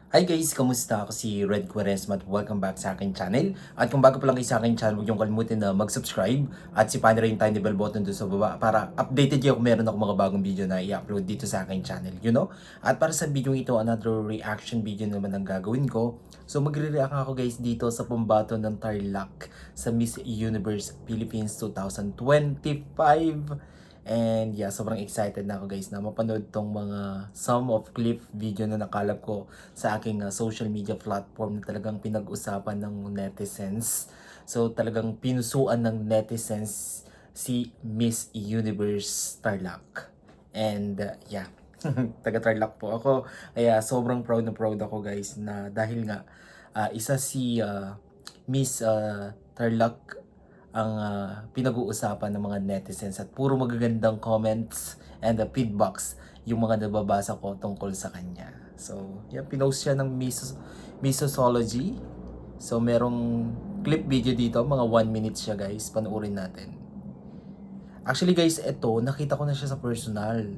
Hi guys! Kamusta? Ako si Red Quaresma at welcome back sa aking channel. At kung bago pa lang kayo sa aking channel, huwag niyong kalimutan na mag-subscribe at sipanin rin yung tiny bell button doon sa baba para updated kayo kung meron ako mga bagong video na i-upload dito sa aking channel, you know? At para sa video ito, another reaction video naman ang gagawin ko. So magre-react ako guys dito sa pambato ng Tarlac sa Miss Universe Philippines 2025. And yeah, sobrang excited na ako guys na mapanood tong mga some of clip video na nakalap ko sa aking social media platform na talagang pinag-usapan ng netizens. So talagang pinusuan ng netizens si Miss Universe Tarlac. And yeah, taga Tarlac po ako. Kaya sobrang proud ako guys na dahil nga isa si Miss Tarlac ang pinag-uusapan ng mga netizens at puro magagandang comments and feedbacks yung mga nababasa ko tungkol sa kanya. So, yan, pinost siya ng Missosology. So, merong clip video dito, mga 1 minute siya guys, panoorin natin. Actually guys, ito, nakita ko na siya sa personal.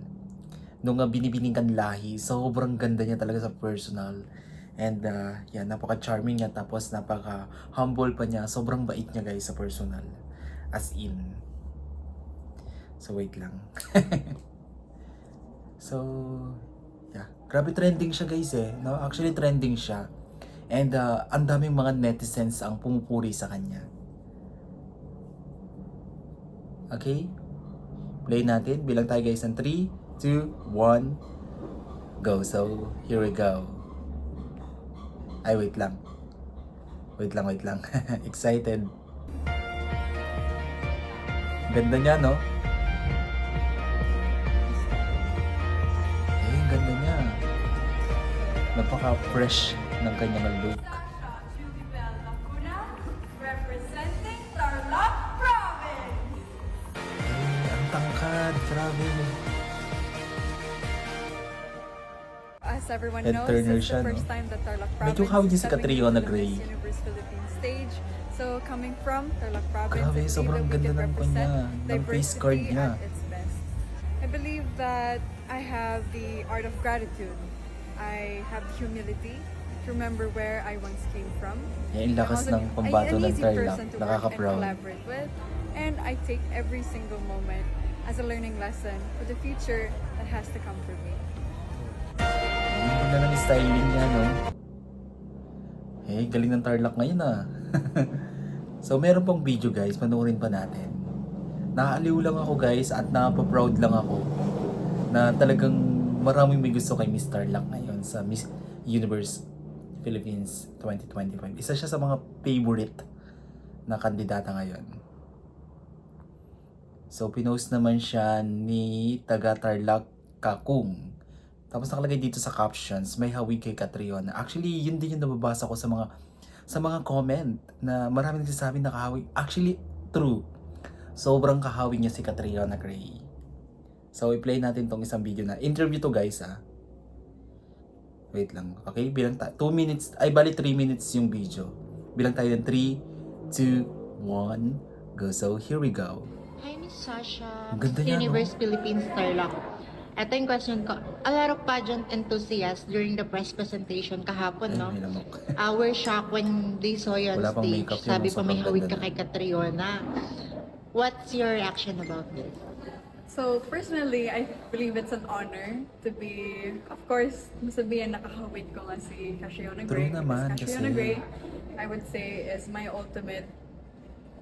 Nung binibining kan lahi, sobrang ganda niya talaga sa personal. And yan, napaka-charming niya, tapos napaka-humble pa niya. Sobrang bait niya guys sa personal. As in. So wait lang. So, yeah. Grabe trending siya guys eh. No? Actually trending siya. And ang daming mga netizens ang pumupuri sa kanya. Okay? Play natin. Bilang tayo guys ng 3, 2, 1, go. So, here we go. Ay, wait lang. Wait lang. Excited. Ganda niya, no? Eh, ganda niya. Napaka-fresh ng kanyang look. Representing Tarlac Province. Eh, ang tangkad. Grabe. As everyone Head knows, turner it's siya, the no? first time that Tarlac Medyo Province hawig is si stepping Catriona into the Gray. Miss Universe Philippines stage. So coming from Tarlac Province, Grabe, I believe sobrang that we ganda can ng represent kanya, ng face card diversity niya. at its best. I believe that I have the art of gratitude. I have the humility to remember where I once came from. Yan, yung lakas I'm ng also pambato an ng easy Tarlac. person to work and Nakaka-proud. collaborate with, and I take every single moment as a learning lesson for the future that has to come for me. Ang ganda ng styling niya, no? Eh, galing ng Tarlac ngayon ah. So, meron pong video guys, panoorin pa natin. Nakaaliw lang ako guys at napapa-proud lang ako na talagang maraming may gusto kay Miss Tarlac ngayon sa Miss Universe Philippines 2025. Isa siya sa mga favorite na kandidata ngayon. So, pinost naman siya ni taga Tarlac Kakung. Tapos nakalagay dito sa captions, may hawig kay Catriona. Actually, yun din yung nababasa ko sa mga comment na maraming nagsasabi na kahawig. Actually, true. Sobrang kahawig niya si Catriona Gray. So, i-play natin tong isang video na interview to guys ah. Wait lang. Okay, bilang 2 minutes, ay bali 3 minutes yung video. Bilang tayo ng 3, 2, 1, go. So, here we go. Hi, Miss Sasha. Ang ganda Miss niya, no? Universe Philippines Tarlac. Ito yung question ko. A lot of pageant enthusiasts during the press presentation kahapon, Ay, no? may lamok. We're shocked when they saw you on Wala pang stage. makeup yun, Sabi no? pa may Sobrang hawig ganda ka kay Catriona. What's your reaction about this? So personally, I believe it's an honor to be, of course, masabihan nakahawig ko nga si Catriona True Gray. naman, Because Catriona kasi- Gray, I would say, is my ultimate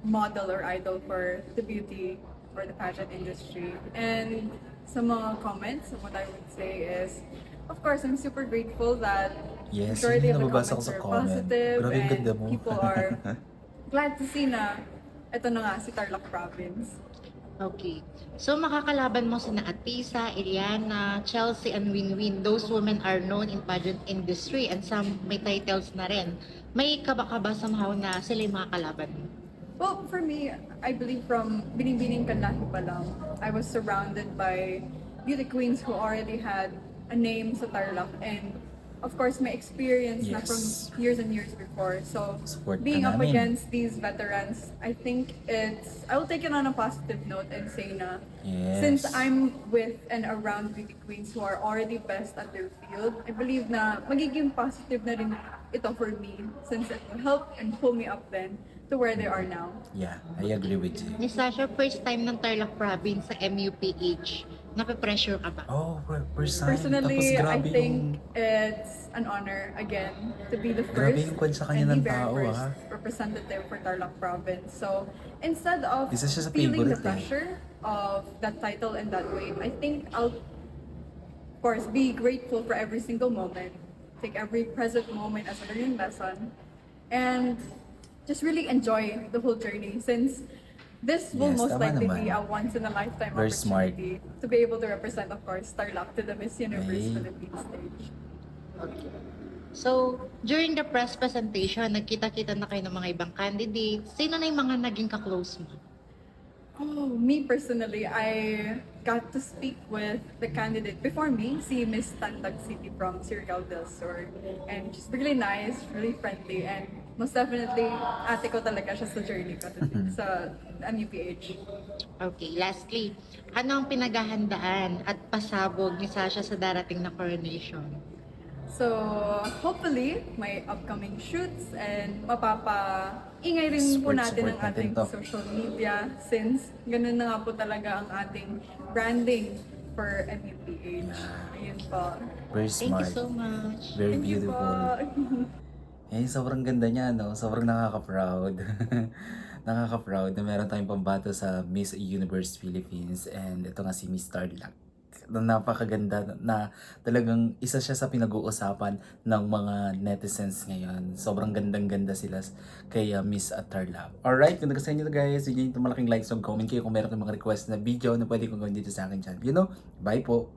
model or idol for the beauty or the pageant industry. And sa mga comments, what I would say is, of course, I'm super grateful that Yes, majority yun yung of the nababasa ko comments sa are comment. positive Grabe yung and ganda mo. people are glad to see na ito na nga si Tarlac Province. Okay. So, makakalaban mo sina Atisa, Iriana, Chelsea, and Winwin. Those women are known in pageant industry and some may titles na rin. May kaba-kaba somehow na sila yung makakalaban mo? Well, for me, I believe from binibining kanlahi pa lang, I was surrounded by beauty queens who already had a name sa Tarlac and of course, my experience na Yes. from years and years before. So, Support ka being up namin. against these veterans, I think I will take it on a positive note and say na, Yes. since I'm with and around beauty queens who are already best at their field, I believe na magiging positive na rin ito for me since it will help and pull me up then to where they are now. Yeah, I agree with you. Miss Sasha, first time ng Tarlac Province sa MUPH. Nape-pressure ka ba? Oh, first time. Personally, Tapos I grabe think yung... it's an honor again to be the Grabe first yung kwan sa kanya and ng the very tao, first ah. representative for Tarlac Province. So instead of Isa siya sa feeling the favorite, eh. pressure of that title and that wave, I think I'll of course be grateful for every single moment, take every present moment as a learning lesson, and just really enjoy the whole journey since this will Yes, most tama likely naman. be a once in a lifetime Very smart. opportunity to be able to represent, of course, Tarlac to the Miss Universe Ay. Philippines stage. Okay. So, during the press presentation, nagkita-kita na kayo ng mga ibang candidates. Sino na yung mga naging ka-close mo? Oh, me personally, I got to speak with the candidate before me, si Miss Tandag City from Surigao del Sur. And she's really nice, really friendly, and most definitely, ate ko talaga siya sa journey ko sa MUPH. Okay, lastly, ano ang pinaghahandaan at pasabog ni Sasha sa darating na coronation? So, hopefully, may upcoming shoots and mapapa-ingay rin po Support natin ang natin ating to. social media since ganun na nga po talaga ang ating branding for MUPH. Ayun po. Very Thank you smart. so much. Very Thank you beautiful. po. Eh, sobrang ganda niya, no? Sobrang nakaka-proud. Nakaka-proud na meron tayong pambato sa Miss Universe Philippines and ito nga si Miss Tarlac. Napakaganda na talagang isa siya sa pinag-uusapan ng mga netizens ngayon. Sobrang gandang-ganda sila kay Miss Tarlac. Alright, kung nagustuhan nyo guys, huwag nyo malaking likes, comment kayo kung meron kayong mga request na video na pwede kong gawin dito sa akin channel. Bye po!